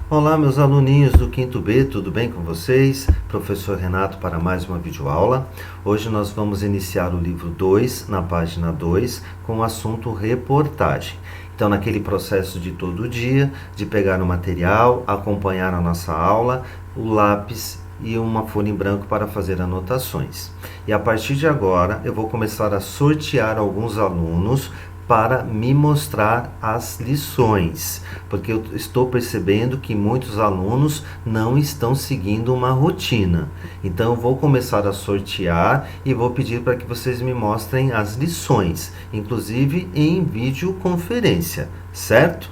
Olá, meus aluninhos do quinto B, tudo bem com vocês? Professor Renato para mais uma videoaula. Hoje nós vamos iniciar o livro 2, na página 2, com o assunto reportagem. Então, naquele processo de todo dia, de pegar o material, acompanhar a nossa aula, o lápis e uma folha em branco para fazer anotações. E a partir de agora, eu vou começar a sortear alguns alunos para me mostrar as lições, porque eu estou percebendo que muitos alunos não estão seguindo uma rotina. Então eu vou começar a sortear e vou pedir para que vocês me mostrem as lições, inclusive em videoconferência, certo?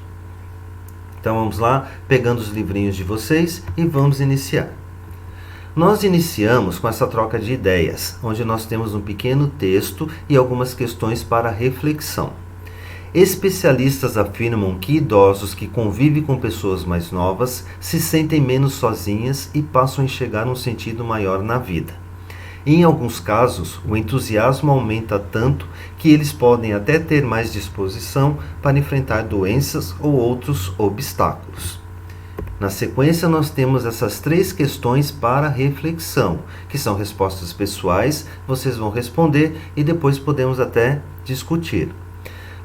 Então vamos lá, pegando os livrinhos de vocês e vamos iniciar. Nós iniciamos com essa troca de ideias, onde nós temos um pequeno texto e algumas questões para reflexão. Especialistas afirmam que idosos que convivem com pessoas mais novas se sentem menos sozinhas e passam a enxergar um sentido maior na vida. Em alguns casos, o entusiasmo aumenta tanto que eles podem até ter mais disposição para enfrentar doenças ou outros obstáculos. Na sequência, nós temos essas 3 questões para reflexão, que são respostas pessoais, vocês vão responder e depois podemos até discutir.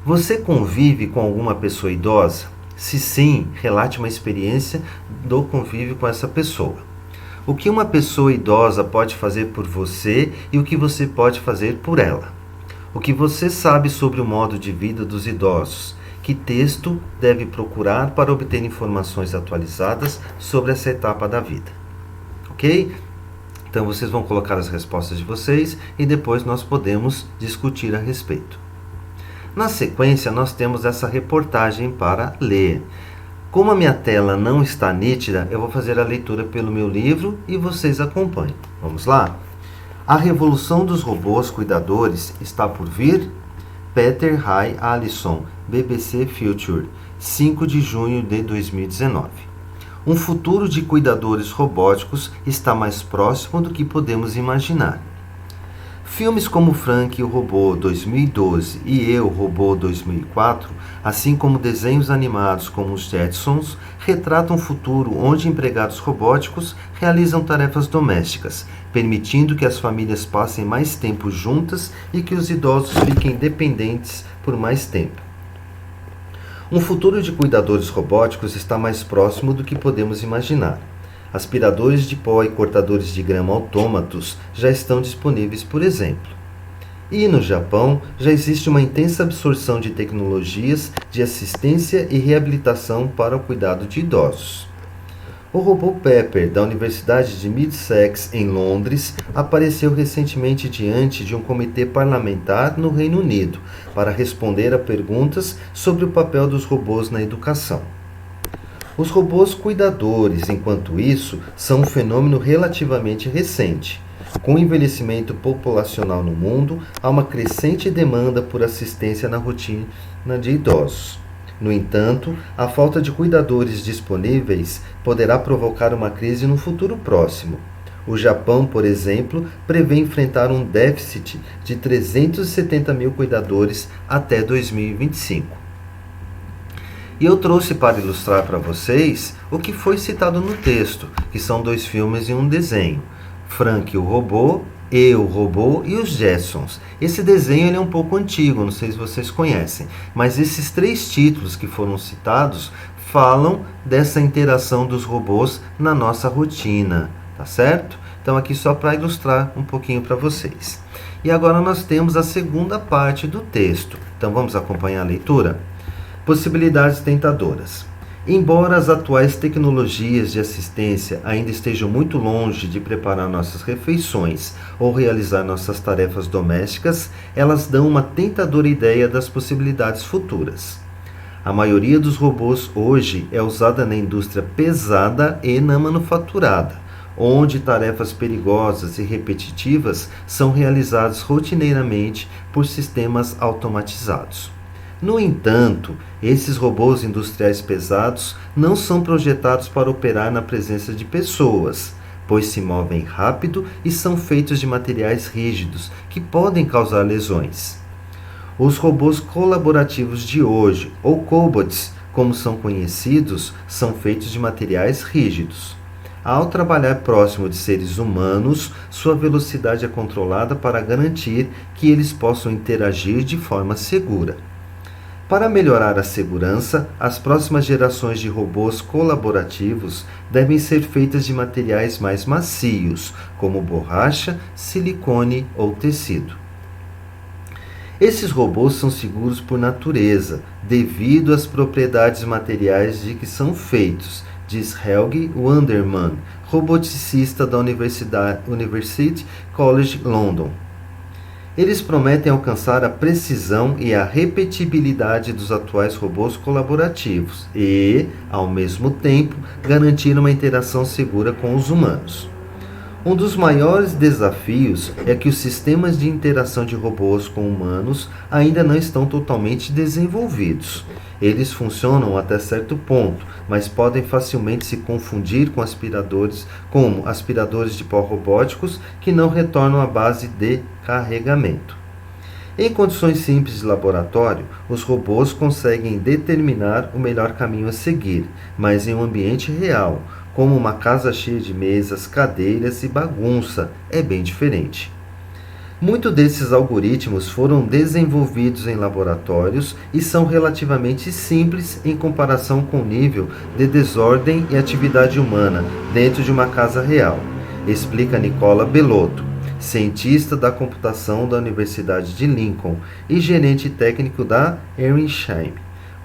Você convive com alguma pessoa idosa? Se sim, relate uma experiência do convívio com essa pessoa. O que uma pessoa idosa pode fazer por você e o que você pode fazer por ela? O que você sabe sobre o modo de vida dos idosos? Que texto deve procurar para obter informações atualizadas sobre essa etapa da vida? Ok? Então vocês vão colocar as respostas de vocês e depois nós podemos discutir a respeito. Na sequência, nós temos essa reportagem para ler. Como a minha tela não está nítida, eu vou fazer a leitura pelo meu livro e vocês acompanhem. Vamos lá? A revolução dos robôs cuidadores está por vir? Peter Ray Allison, BBC Future, 5 de junho de 2019. Um futuro de cuidadores robóticos está mais próximo do que podemos imaginar. Filmes como Frank e o Robô 2012 e Eu, Robô 2004, assim como desenhos animados como os Jetsons, retratam um futuro onde empregados robóticos realizam tarefas domésticas, permitindo que as famílias passem mais tempo juntas e que os idosos fiquem dependentes por mais tempo. Um futuro de cuidadores robóticos está mais próximo do que podemos imaginar. Aspiradores de pó e cortadores de grama autômatos já estão disponíveis, por exemplo. E no Japão, já existe uma intensa absorção de tecnologias de assistência e reabilitação para o cuidado de idosos. O robô Pepper, da Universidade de Middlesex, em Londres, apareceu recentemente diante de um comitê parlamentar no Reino Unido para responder a perguntas sobre o papel dos robôs na educação. Os robôs cuidadores, enquanto isso, são um fenômeno relativamente recente. Com o envelhecimento populacional no mundo, há uma crescente demanda por assistência na rotina de idosos. No entanto, a falta de cuidadores disponíveis poderá provocar uma crise no futuro próximo. O Japão, por exemplo, prevê enfrentar um déficit de 370 mil cuidadores até 2025. E eu trouxe para ilustrar para vocês o que foi citado no texto, que são 2 filmes e um desenho. Frank o Robô, Eu, Robô e os Jetsons. Esse desenho ele é um pouco antigo, não sei se vocês conhecem, mas esses 3 títulos que foram citados falam dessa interação dos robôs na nossa rotina, tá certo? Então aqui só para ilustrar um pouquinho para vocês. E agora nós temos a segunda parte do texto. Então vamos acompanhar a leitura? Possibilidades tentadoras. Embora as atuais tecnologias de assistência ainda estejam muito longe de preparar nossas refeições ou realizar nossas tarefas domésticas, elas dão uma tentadora ideia das possibilidades futuras. A maioria dos robôs hoje é usada na indústria pesada e na manufaturada, onde tarefas perigosas e repetitivas são realizadas rotineiramente por sistemas automatizados. No entanto, esses robôs industriais pesados não são projetados para operar na presença de pessoas, pois se movem rápido e são feitos de materiais rígidos que podem causar lesões. Os robôs colaborativos de hoje, ou cobots, como são conhecidos, são feitos de materiais rígidos. Ao trabalhar próximo de seres humanos, sua velocidade é controlada para garantir que eles possam interagir de forma segura. Para melhorar a segurança, as próximas gerações de robôs colaborativos devem ser feitas de materiais mais macios, como borracha, silicone ou tecido. Esses robôs são seguros por natureza, devido às propriedades materiais de que são feitos, diz Helge Wanderman, roboticista da University College London. Eles prometem alcançar a precisão e a repetibilidade dos atuais robôs colaborativos e, ao mesmo tempo, garantir uma interação segura com os humanos. Um dos maiores desafios é que os sistemas de interação de robôs com humanos ainda não estão totalmente desenvolvidos. Eles funcionam até certo ponto, mas podem facilmente se confundir com aspiradores de pó robóticos que não retornam à base de carregamento. Em condições simples de laboratório, os robôs conseguem determinar o melhor caminho a seguir, mas em um ambiente real, como uma casa cheia de mesas, cadeiras e bagunça, é bem diferente. Muitos desses algoritmos foram desenvolvidos em laboratórios e são relativamente simples em comparação com o nível de desordem e atividade humana dentro de uma casa real, explica Nicola Bellotto, cientista da computação da Universidade de Lincoln e gerente técnico da Erinsheim,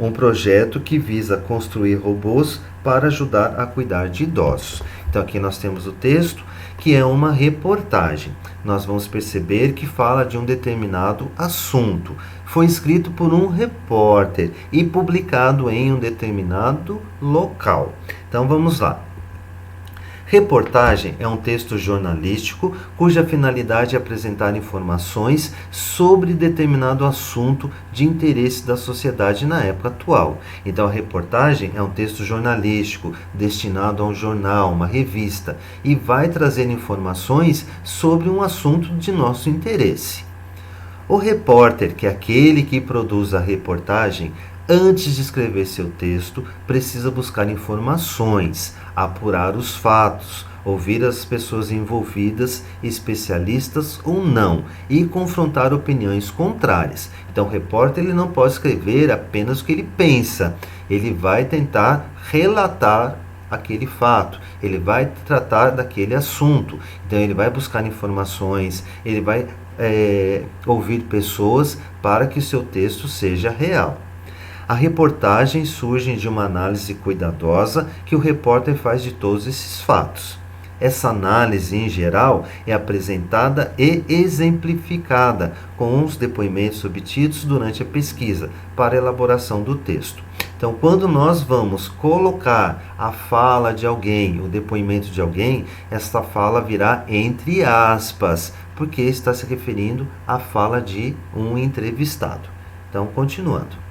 um projeto que visa construir robôs para ajudar a cuidar de idosos. Então aqui nós temos o texto, que é uma reportagem. Nós vamos perceber que fala de um determinado assunto. Foi escrito por um repórter e publicado em um determinado local. Então vamos lá. Reportagem é um texto jornalístico cuja finalidade é apresentar informações sobre determinado assunto de interesse da sociedade na época atual. Então, a reportagem é um texto jornalístico destinado a um jornal, uma revista, e vai trazer informações sobre um assunto de nosso interesse. O repórter, que é aquele que produz a reportagem, antes de escrever seu texto, precisa buscar informações, apurar os fatos, ouvir as pessoas envolvidas, especialistas ou não, e confrontar opiniões contrárias. Então, o repórter ele não pode escrever apenas o que ele pensa, ele vai tentar relatar aquele fato, ele vai tratar daquele assunto. Então, ele vai buscar informações, ele vai ouvir pessoas para que o seu texto seja real. A reportagem surge de uma análise cuidadosa que o repórter faz de todos esses fatos. Essa análise, em geral, é apresentada e exemplificada com os depoimentos obtidos durante a pesquisa para a elaboração do texto. Então, quando nós vamos colocar a fala de alguém, o depoimento de alguém, esta fala virá entre aspas, porque está se referindo à fala de um entrevistado. Então, continuando.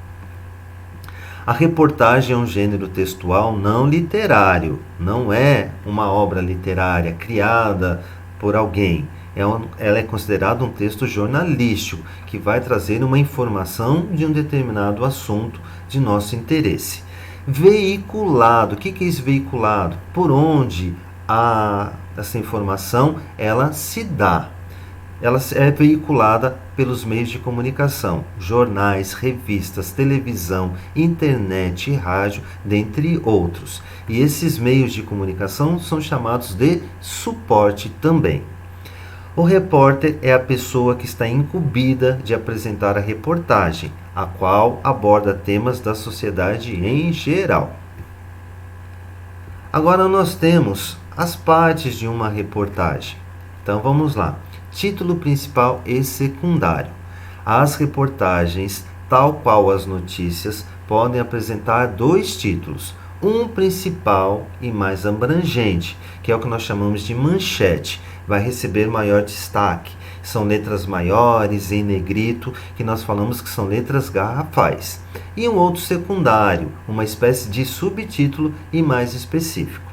A reportagem é um gênero textual não literário, não é uma obra literária criada por alguém. Ela é considerada um texto jornalístico, que vai trazer uma informação de um determinado assunto de nosso interesse. Veiculado, o que é isso veiculado? Por onde essa informação ela se dá. Ela é veiculada pelos meios de comunicação, jornais, revistas, televisão, internet e rádio, dentre outros. E esses meios de comunicação são chamados de suporte também. O repórter é a pessoa que está incumbida de apresentar a reportagem, a qual aborda temas da sociedade em geral. Agora nós temos as partes de uma reportagem. Então vamos lá. Título principal e secundário. As reportagens, tal qual as notícias, podem apresentar dois títulos. Um principal e mais abrangente, que é o que nós chamamos de manchete, vai receber maior destaque. São letras maiores, em negrito, que nós falamos que são letras garrafais. E um outro secundário, uma espécie de subtítulo e mais específico.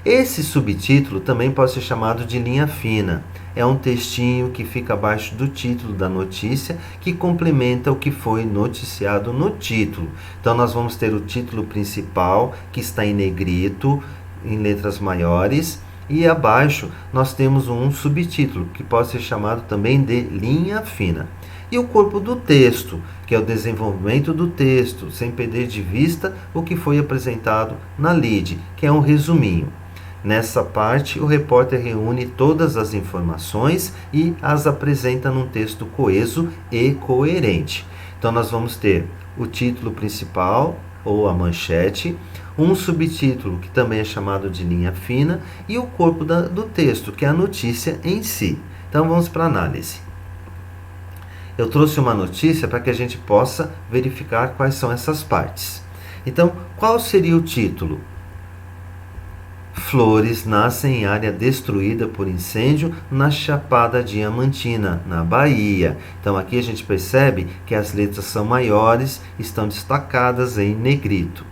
Esse subtítulo também pode ser chamado de linha fina. É um textinho que fica abaixo do título da notícia, que complementa o que foi noticiado no título. Então nós vamos ter o título principal, que está em negrito, em letras maiores, e abaixo nós temos um subtítulo, que pode ser chamado também de linha fina. E o corpo do texto, que é o desenvolvimento do texto, sem perder de vista o que foi apresentado na lead, que é um resuminho. Nessa parte, o repórter reúne todas as informações e as apresenta num texto coeso e coerente. Então, nós vamos ter o título principal, ou a manchete, um subtítulo, que também é chamado de linha fina, e o corpo do texto, que é a notícia em si. Então, vamos para a análise. Eu trouxe uma notícia para que a gente possa verificar quais são essas partes. Então, qual seria o título? Flores nascem em área destruída por incêndio na Chapada Diamantina, na Bahia. Então aqui a gente percebe que as letras são maiores, estão destacadas em negrito.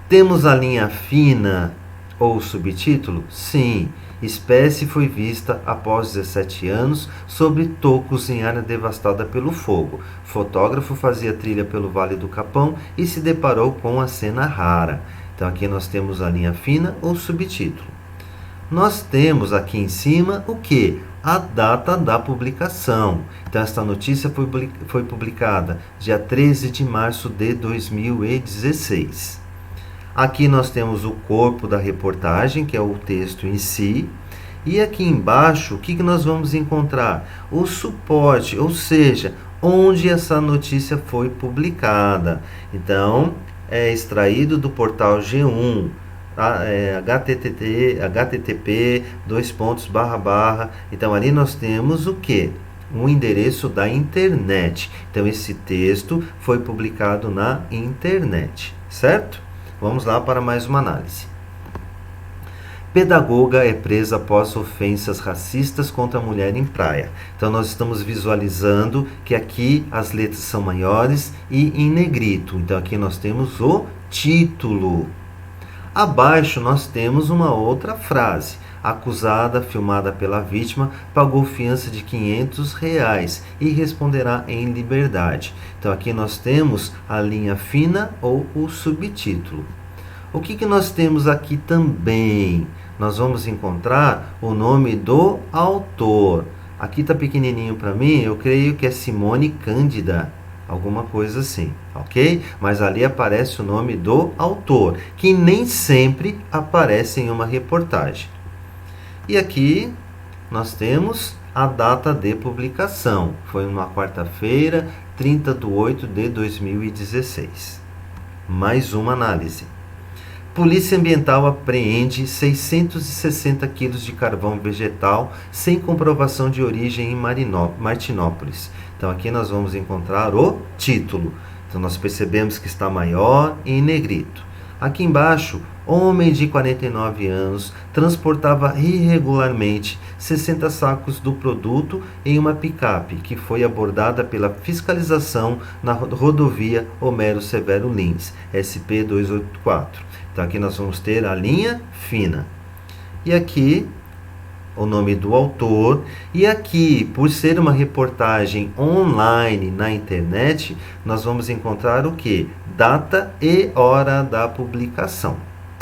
Temos a linha fina ou subtítulo? Sim. Espécie foi vista após 17 anos sobre tocos em área devastada pelo fogo. Fotógrafo fazia trilha pelo Vale do Capão e se deparou com a cena rara. Então aqui nós temos a linha fina ou subtítulo. Nós temos aqui em cima o que? A data da publicação. Então esta notícia foi publicada dia 13 de março de 2016. Aqui nós temos o corpo da reportagem, que é o texto em si. E aqui embaixo, o que nós vamos encontrar? O suporte, ou seja, onde essa notícia foi publicada. Então, é extraído do portal G1, http Então, ali nós temos o que? Um endereço da internet. Então, esse texto foi publicado na internet, certo? Vamos lá para mais uma análise. Pedagoga é presa após ofensas racistas contra mulher em praia. Então, nós estamos visualizando que aqui as letras são maiores e em negrito. Então, aqui nós temos o título. Abaixo, nós temos uma outra frase. A acusada, filmada pela vítima, pagou fiança de R$ 500 e responderá em liberdade. Então, aqui nós temos a linha fina ou o subtítulo. O que nós temos aqui também? Nós vamos encontrar o nome do autor. Aqui está pequenininho para mim, eu creio que é Simone Cândida, alguma coisa assim, ok? Mas ali aparece o nome do autor, que nem sempre aparece em uma reportagem. E aqui nós temos a data de publicação. Foi uma quarta-feira, 30/8/2016. Mais uma análise. Polícia Ambiental apreende 660 quilos de carvão vegetal sem comprovação de origem em Martinópolis. Então aqui nós vamos encontrar o título. Então nós percebemos que está maior e em negrito. Aqui embaixo, homem de 49 anos transportava irregularmente 60 sacos do produto em uma picape que foi abordada pela fiscalização na rodovia Homero Severo Lins, SP-284. Então aqui nós vamos ter a linha fina. E aqui o nome do autor. E aqui, por ser uma reportagem online na internet, nós vamos encontrar o que? Data e hora da publicação.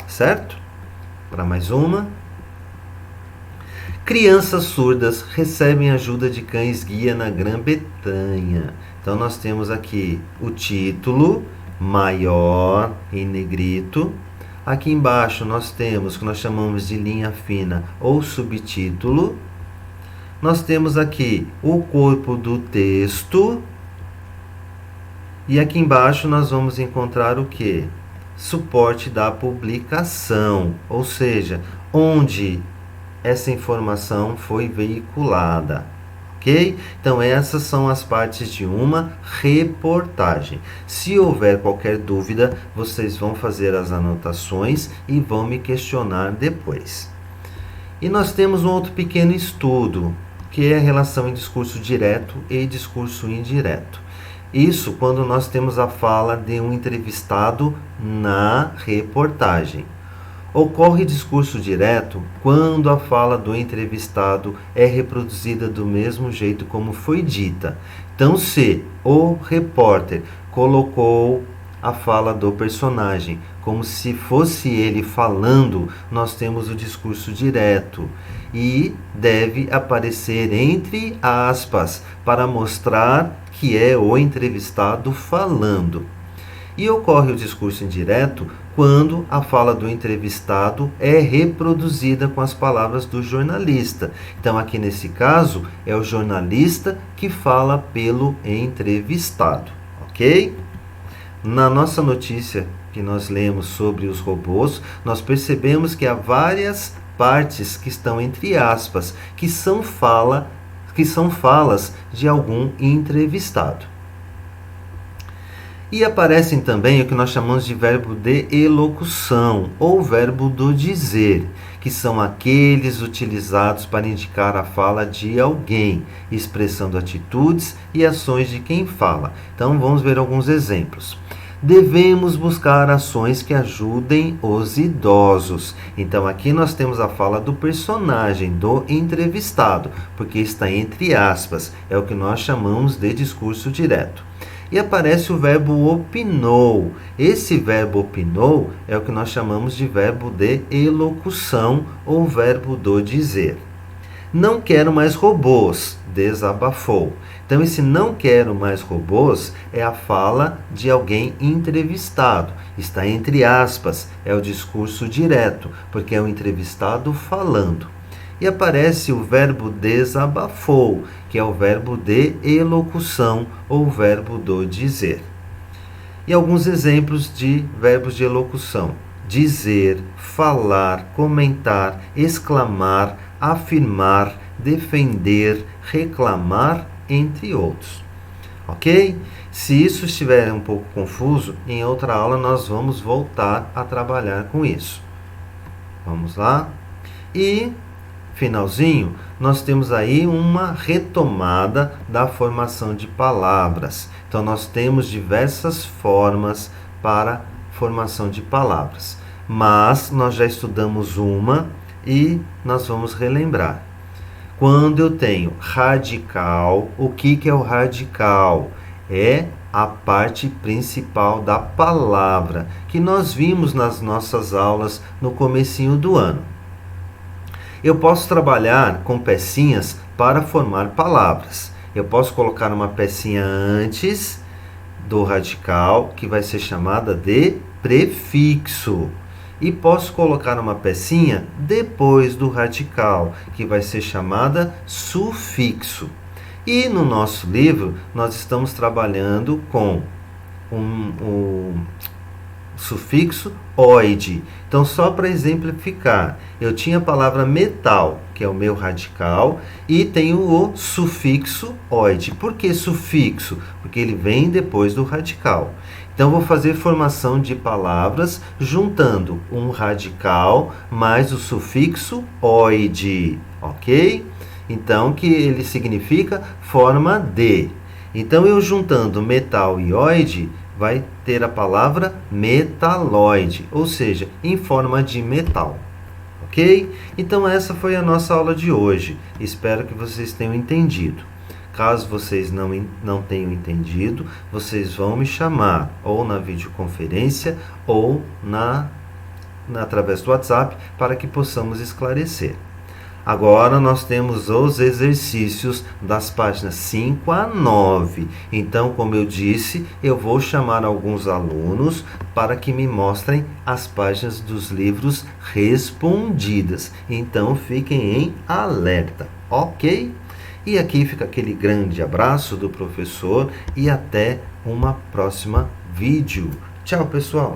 Certo? Para mais uma. Crianças surdas recebem ajuda de cães-guia na Grã-Bretanha. Então nós temos aqui o título maior em negrito. Aqui embaixo nós temos o que nós chamamos de linha fina ou subtítulo. Nós temos aqui o corpo do texto. E aqui embaixo nós vamos encontrar o que? Suporte da publicação, ou seja, onde essa informação foi veiculada. Ok? Então essas são as partes de uma reportagem. Se houver qualquer dúvida, vocês vão fazer as anotações e vão me questionar depois. E nós temos um outro pequeno estudo, que é a relação em discurso direto e discurso indireto. Isso quando nós temos a fala de um entrevistado na reportagem. Ocorre discurso direto quando a fala do entrevistado é reproduzida do mesmo jeito como foi dita. Então, se o repórter colocou a fala do personagem como se fosse ele falando, nós temos o discurso direto e deve aparecer entre aspas para mostrar que é o entrevistado falando. E ocorre o discurso indireto quando a fala do entrevistado é reproduzida com as palavras do jornalista. Então, aqui nesse caso, é o jornalista que fala pelo entrevistado, ok? Na nossa notícia que nós lemos sobre os robôs, nós percebemos que há várias partes que estão entre aspas, que são falas de algum entrevistado. E aparecem também o que nós chamamos de verbo de elocução ou verbo do dizer, que são aqueles utilizados para indicar a fala de alguém, expressando atitudes e ações de quem fala. Então vamos ver alguns exemplos. Devemos buscar ações que ajudem os idosos. Então aqui nós temos a fala do personagem, do entrevistado, porque está entre aspas, é o que nós chamamos de discurso direto. E aparece o verbo opinou. Esse verbo opinou é o que nós chamamos de verbo de elocução ou verbo do dizer. Não quero mais robôs, desabafou. Então, esse não quero mais robôs é a fala de alguém entrevistado. Está entre aspas, é o discurso direto, porque é o entrevistado falando. E aparece o verbo desabafou, que é o verbo de elocução ou verbo do dizer. E alguns exemplos de verbos de elocução: dizer, falar, comentar, exclamar, afirmar, defender, reclamar, entre outros. Ok? Se isso estiver um pouco confuso, em outra aula nós vamos voltar a trabalhar com isso. Vamos lá? E finalzinho, nós temos aí uma retomada da formação de palavras. Então, nós temos diversas formas para formação de palavras, mas nós já estudamos uma e nós vamos relembrar. Quando eu tenho radical, o que é o radical? É a parte principal da palavra, que nós vimos nas nossas aulas no comecinho do ano. Eu posso trabalhar com pecinhas para formar palavras. Eu posso colocar uma pecinha antes do radical, que vai ser chamada de prefixo. E posso colocar uma pecinha depois do radical, que vai ser chamada sufixo. E no nosso livro, nós estamos trabalhando com o sufixo oide. Então, só para exemplificar, eu tinha a palavra metal, que é o meu radical, e tenho o sufixo oide. Por que sufixo? Porque ele vem depois do radical. Então, vou fazer formação de palavras juntando um radical mais o sufixo oide, ok? Então, que ele significa forma de. Então, eu juntando metal e oide, vai ter a palavra metaloide, ou seja, em forma de metal. Ok? Então essa foi a nossa aula de hoje. Espero que vocês tenham entendido. Caso vocês não tenham entendido, vocês vão me chamar ou na videoconferência ou através do WhatsApp para que possamos esclarecer. Agora nós temos os exercícios das páginas 5 a 9. Então, como eu disse, eu vou chamar alguns alunos para que me mostrem as páginas dos livros respondidas. Então, fiquem em alerta, ok? E aqui fica aquele grande abraço do professor e até uma próxima vídeo. Tchau, pessoal!